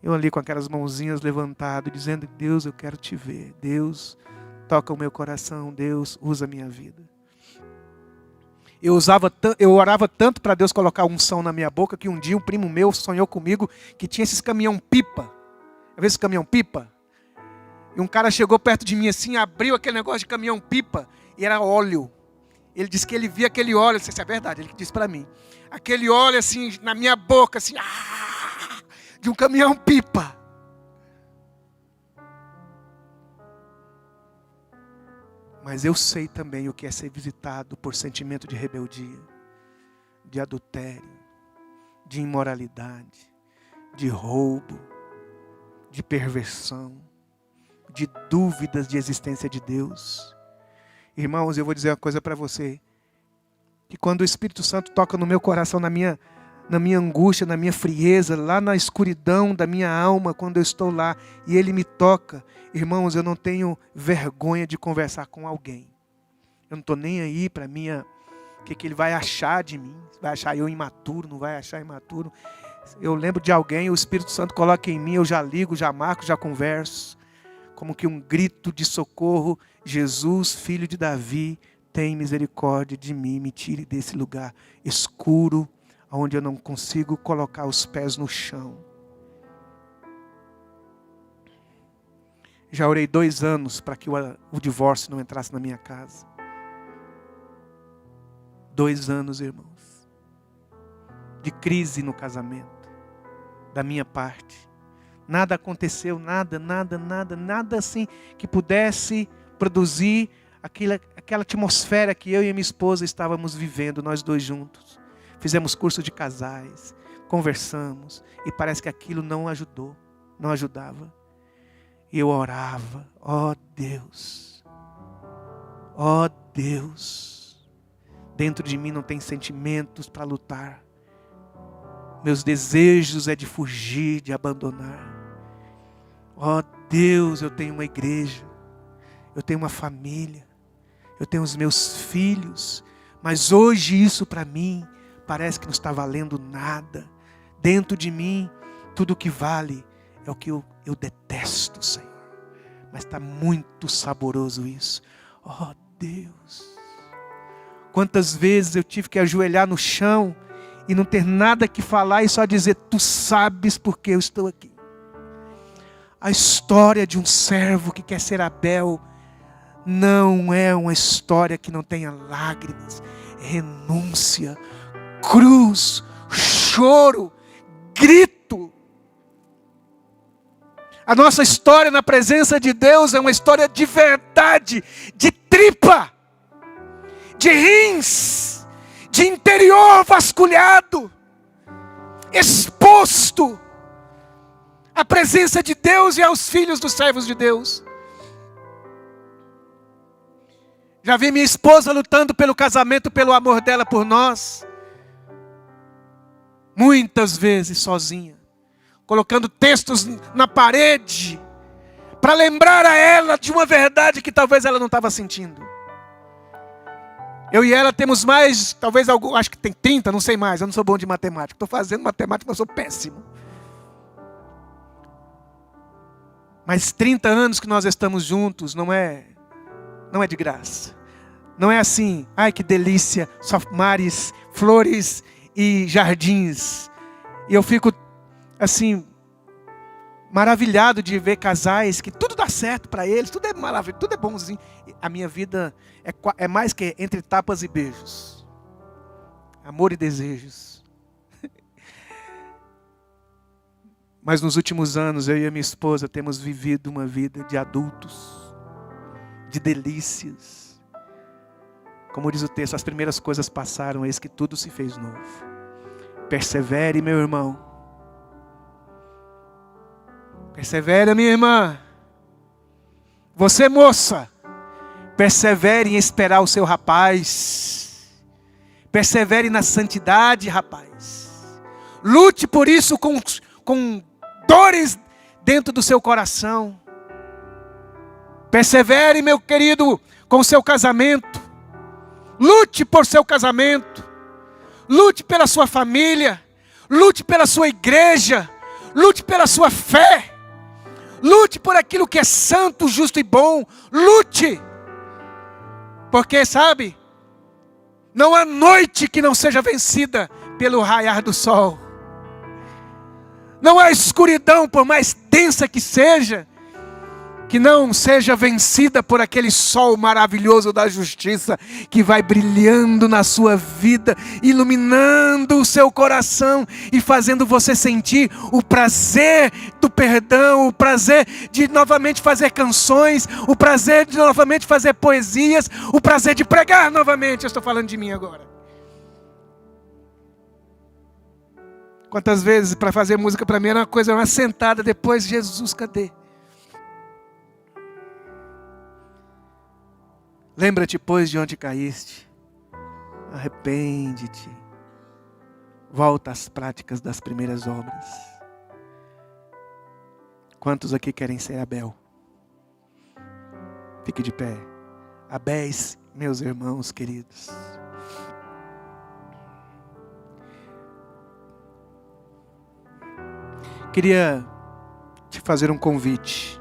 Eu ali com aquelas mãozinhas levantadas, dizendo, Deus, eu quero te ver. Deus, toca o meu coração. Deus, usa a minha vida. Eu orava tanto para Deus colocar unção na minha boca, que um dia um primo meu sonhou comigo que tinha esses caminhão-pipa. Às vezes caminhão-pipa. E um cara chegou perto de mim assim, abriu aquele negócio de caminhão-pipa e era óleo. Ele disse que ele via aquele óleo, não sei se é verdade, ele disse para mim. Aquele óleo assim, na minha boca, assim, de um caminhão-pipa. Mas eu sei também o que é ser visitado por sentimento de rebeldia. de adultério, de imoralidade, de roubo, de perversão, de dúvidas de existência de Deus. Irmãos, eu vou dizer uma coisa para você, que quando o Espírito Santo toca no meu coração, na minha angústia, na minha frieza, lá na escuridão da minha alma, quando eu estou lá e Ele me toca, irmãos, eu não tenho vergonha de conversar com alguém. Eu não estou nem aí para o que Ele vai achar de mim. Vai achar eu imaturo, não vai achar imaturo. Eu lembro de alguém, o Espírito Santo coloca em mim, eu já ligo, já marco, já converso. Como que um grito de socorro: Jesus, filho de Davi, tem misericórdia de mim, me tire desse lugar escuro, onde eu não consigo colocar os pés no chão. Já orei 2 anos para que o divórcio não entrasse na minha casa. 2 anos, irmãos, de crise no casamento, da minha parte. Nada aconteceu, nada assim que pudesse produzir aquela atmosfera que eu e minha esposa estávamos vivendo, nós dois juntos. Fizemos curso de casais, conversamos, e parece que aquilo não ajudou, não ajudava. E eu orava: ó Deus, dentro de mim não tem sentimentos para lutar. Meus desejos é de fugir, de abandonar. Ó Deus, eu tenho uma igreja, eu tenho uma família, eu tenho os meus filhos, mas hoje isso para mim parece que não está valendo nada. Dentro de mim, tudo que vale é o que eu detesto, Senhor. Mas está muito saboroso isso. Oh Deus, quantas vezes eu tive que ajoelhar no chão e não ter nada que falar e só dizer: tu sabes por que eu estou aqui. A história de um servo que quer ser Abel não é uma história que não tenha lágrimas, renúncia, cruz, choro, grito. A nossa história na presença de Deus é uma história de verdade, de tripa, de rins, de interior vasculhado, exposto à presença de Deus e aos filhos dos servos de Deus. Já vi minha esposa lutando pelo casamento, pelo amor dela por nós. Muitas vezes sozinha. Colocando textos na parede. Para lembrar a ela de uma verdade que talvez ela não estava sentindo. Eu e ela temos mais, talvez algum, acho que tem 30, não sei mais. Eu não sou bom de matemática. Estou fazendo matemática, mas eu sou péssimo. Mas 30 anos que nós estamos juntos não é de graça. Não é assim: ai que delícia, só mares, flores e jardins. E eu fico assim, maravilhado de ver casais que tudo dá certo para eles, tudo é maravilhoso, tudo é bonzinho. A minha vida é mais que entre tapas e beijos. Amor e desejos. Mas nos últimos anos, eu e a minha esposa temos vivido uma vida de adultos, de delícias. Como diz o texto, as primeiras coisas passaram, eis que tudo se fez novo. Persevere, meu irmão. Persevere, minha irmã. Você, moça, persevere em esperar o seu rapaz. Persevere na santidade, rapaz. Lute por isso com dores dentro do seu coração. Persevere, meu querido, com o seu casamento. Lute por seu casamento. Lute pela sua família. Lute pela sua igreja. Lute pela sua fé. Lute por aquilo que é santo, justo e bom. Lute. Porque, sabe, não há noite que não seja vencida pelo raiar do sol. Não há escuridão, por mais densa que seja, que não seja vencida por aquele sol maravilhoso da justiça, que vai brilhando na sua vida, iluminando o seu coração e fazendo você sentir o prazer do perdão, o prazer de novamente fazer canções, o prazer de novamente fazer poesias, o prazer de pregar novamente. Eu estou falando de mim agora. Quantas vezes para fazer música para mim era uma coisa, uma sentada, depois, Jesus, cadê? Lembra-te, pois, de onde caíste. Arrepende-te. Volta às práticas das primeiras obras. Quantos aqui querem ser Abel? Fique de pé. Abéis, meus irmãos queridos. Queria te fazer um convite.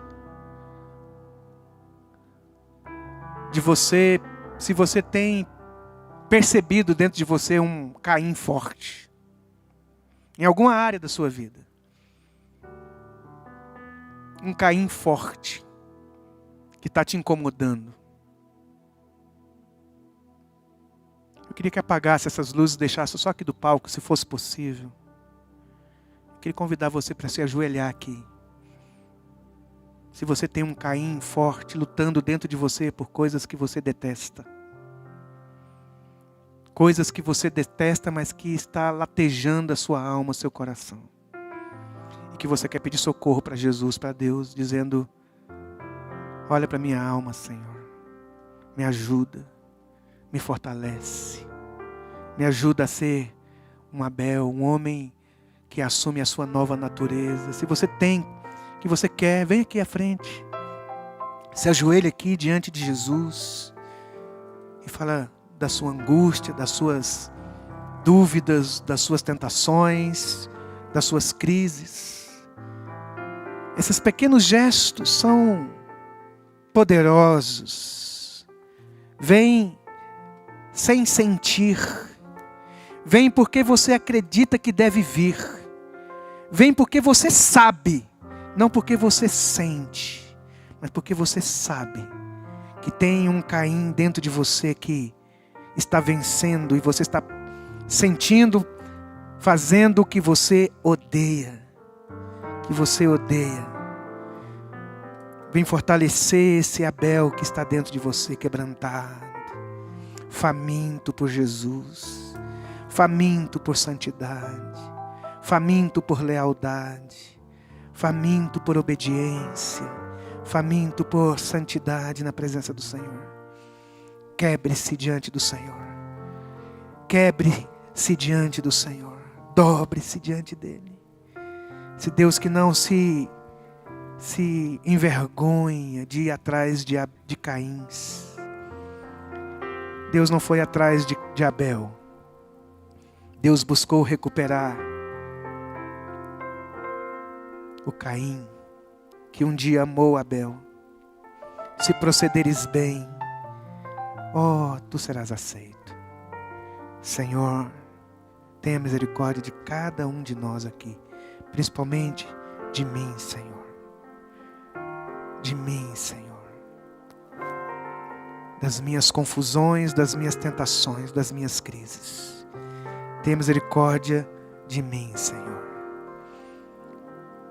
De você, se você tem percebido dentro de você um Caim forte, em alguma área da sua vida, um Caim forte, que está te incomodando, eu queria que apagasse essas luzes, deixasse só aqui do palco, se fosse possível. Eu queria convidar você para se ajoelhar aqui. Se você tem um Caim forte lutando dentro de você por coisas que você detesta. Coisas que você detesta, mas que está latejando a sua alma, o seu coração. E que você quer pedir socorro para Jesus, para Deus, dizendo: olha para minha alma, Senhor. Me ajuda. Me fortalece. Me ajuda a ser um Abel, um homem que assume a sua nova natureza. Se você tem, que você quer, vem aqui à frente. Se ajoelha aqui diante de Jesus e fala da sua angústia, das suas dúvidas, das suas tentações, das suas crises. Esses pequenos gestos são poderosos. Vem sem sentir. Vem porque você acredita que deve vir. Vem porque você sabe. Não porque você sente, mas porque você sabe que tem um Caim dentro de você que está vencendo e você está sentindo, fazendo o que você odeia. Que você odeia. Vem fortalecer esse Abel que está dentro de você, quebrantado, faminto por Jesus, faminto por santidade, faminto por lealdade, faminto por obediência, faminto por santidade na presença do Senhor. Quebre-se diante do Senhor. Quebre-se diante do Senhor. Dobre-se diante dEle. Esse Deus que não se envergonha de ir atrás de Caíns. Deus não foi atrás de Abel. Deus buscou recuperar o Caim, que um dia amou Abel. Se procederes bem, tu serás aceito. Senhor, tenha misericórdia de cada um de nós aqui, principalmente de mim, Senhor. De mim, Senhor. Das minhas confusões, das minhas tentações, das minhas crises. Tenha misericórdia de mim, Senhor.